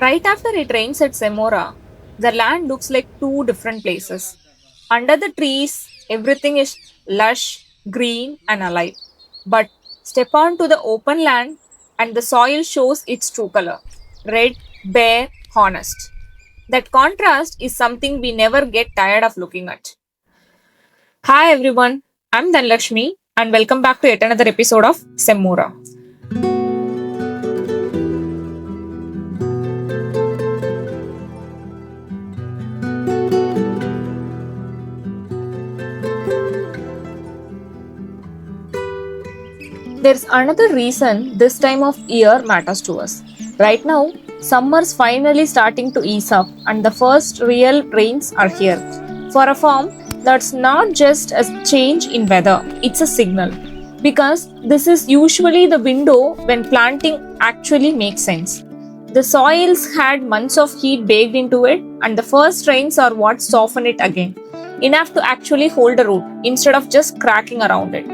Right after it rains at Semora, the land looks like two different places. Under the trees, everything is lush, green, and alive. But step onto the open land, and the soil shows its true color red, bare, honest. That contrast is something we never get tired of looking at. Hi everyone, I'm Dhanlakshmi, and welcome back to yet another episode of Semmura. There's another reason this time of year matters to us. Right now, summer's finally starting to ease up and the first real rains are here. For a farm, that's not just a change in weather, it's a signal. Because this is usually the window when planting actually makes sense. The soils had months of heat baked into it, and the first rains are what soften it again, enough to actually hold a root instead of just cracking around it.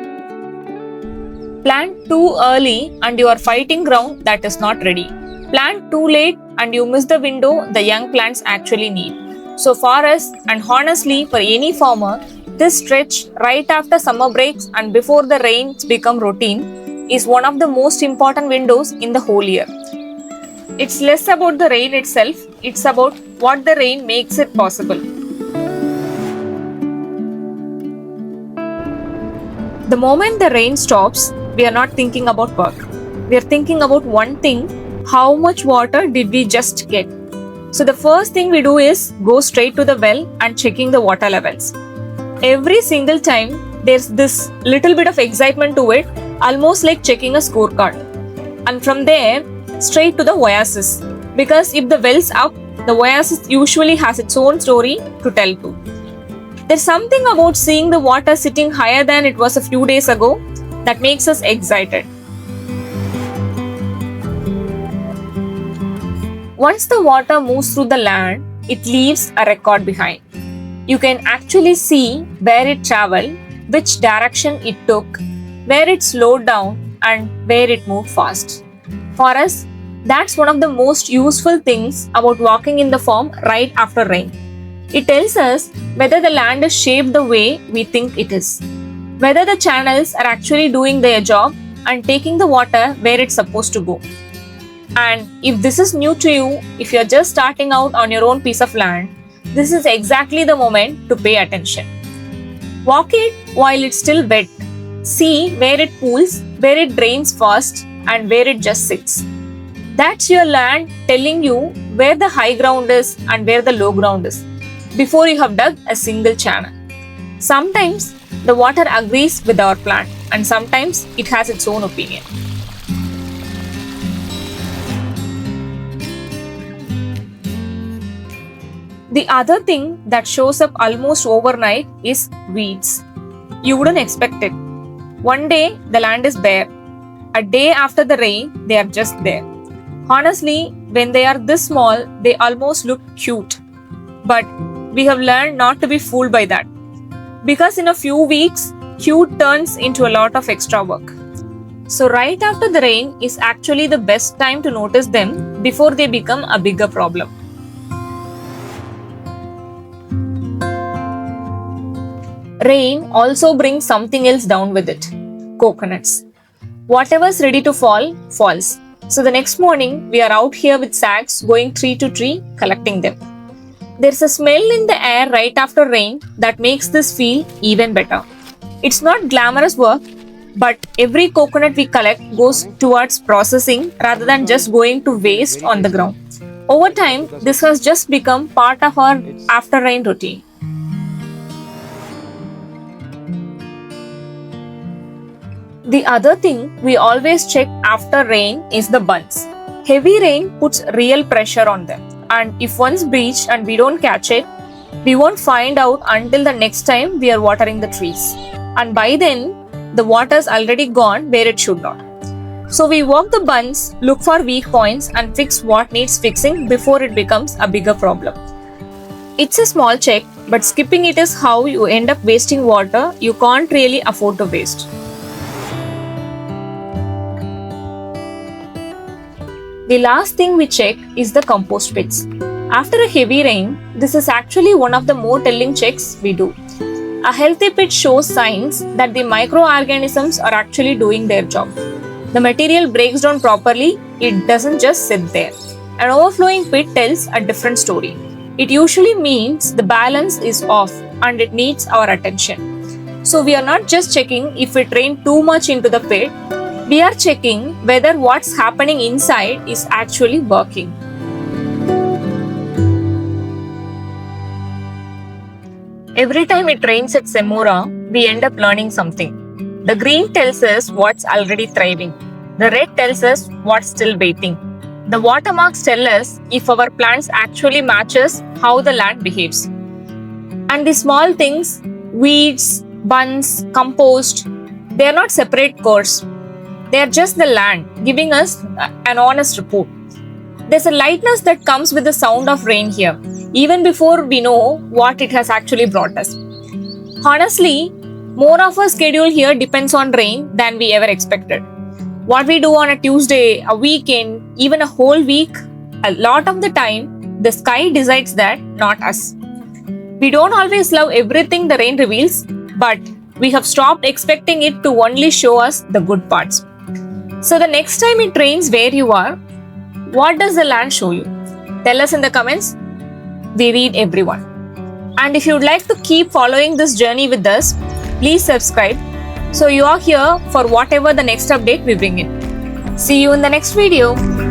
Plant too early and you are fighting ground that is not ready. Plant too late and you miss the window the young plants actually need. So, for us, and honestly for any farmer, this stretch right after summer breaks and before the rains become routine is one of the most important windows in the whole year. It's less about the rain itself, it's about what the rain makes it possible. The moment the rain stops, we are not thinking about work. We are thinking about one thing: how much water did we just get? So, the first thing we do is go straight to the well and checking the water levels. Every single time, there's this little bit of excitement to it, almost like checking a scorecard. And from there, straight to the oasis. Because if the well's up, the oasis usually has its own story to tell too. There's something about seeing the water sitting higher than it was a few days ago that makes us excited. Once the water moves through the land, it leaves a record behind. You can actually see where it traveled, which direction it took, where it slowed down, and where it moved fast. For us, that's one of the most useful things about walking in the farm right after rain. It tells us whether the land is shaped the way we think it is, whether the channels are actually doing their job and taking the water where it's supposed to go. And if this is new to you, if you're just starting out on your own piece of land, this is exactly the moment to pay attention. Walk it while it's still wet. See where it pools, where it drains fast, and where it just sits. That's your land telling you where the high ground is and where the low ground is before you have dug a single channel. Sometimes the water agrees with our plant, and sometimes it has its own opinion. The other thing that shows up almost overnight is weeds. You wouldn't expect it. One day the land is bare. A day after the rain, they are just there. Honestly, when they are this small, they almost look cute. But we have learned not to be fooled by that. Because in a few weeks, cute turns into a lot of extra work. So, right after the rain is actually the best time to notice them before they become a bigger problem. Rain also brings something else down with it: coconuts. Whatever's ready to fall, falls. So, the next morning, we are out here with sacks going tree to tree collecting them. There's a smell in the air right after rain that makes this feel even better. It's not glamorous work, but every coconut we collect goes towards processing rather than just going to waste on the ground. Over time, this has just become part of our after rain routine. The other thing we always check after rain is the bunds. Heavy rain puts real pressure on them, and if one's breached and we don't catch it, we won't find out until the next time we are watering the trees. And by then, the water's already gone where it should not. So we work the bunds, look for weak points, and fix what needs fixing before it becomes a bigger problem. It's a small check, but skipping it is how you end up wasting water you can't really afford to waste. The last thing we check is the compost pits. After a heavy rain, this is actually one of the more telling checks we do. A healthy pit shows signs that the microorganisms are actually doing their job. The material breaks down properly, it doesn't just sit there. An overflowing pit tells a different story. It usually means the balance is off and it needs our attention. So we are not just checking if it rained too much into the pit, we are checking whether what's happening inside is actually working. Every time it rains at Semura, we end up learning something. The green tells us what's already thriving. The red tells us what's still waiting. The watermarks tell us if our plants actually matches how the land behaves. And the small things, weeds, buns, compost, they are not separate cores. They are just the land giving us an honest report. There's a lightness that comes with the sound of rain here, even before we know what it has actually brought us. Honestly, more of our schedule here depends on rain than we ever expected. What we do on a Tuesday, a weekend, even a whole week, a lot of the time, the sky decides that, not us. We don't always love everything the rain reveals, but we have stopped expecting it to only show us the good parts. So the next time it rains where you are, what does the land show you? Tell us in the comments. We read everyone. And if you'd like to keep following this journey with us, please subscribe so you are here for whatever the next update we bring in. See you in the next video.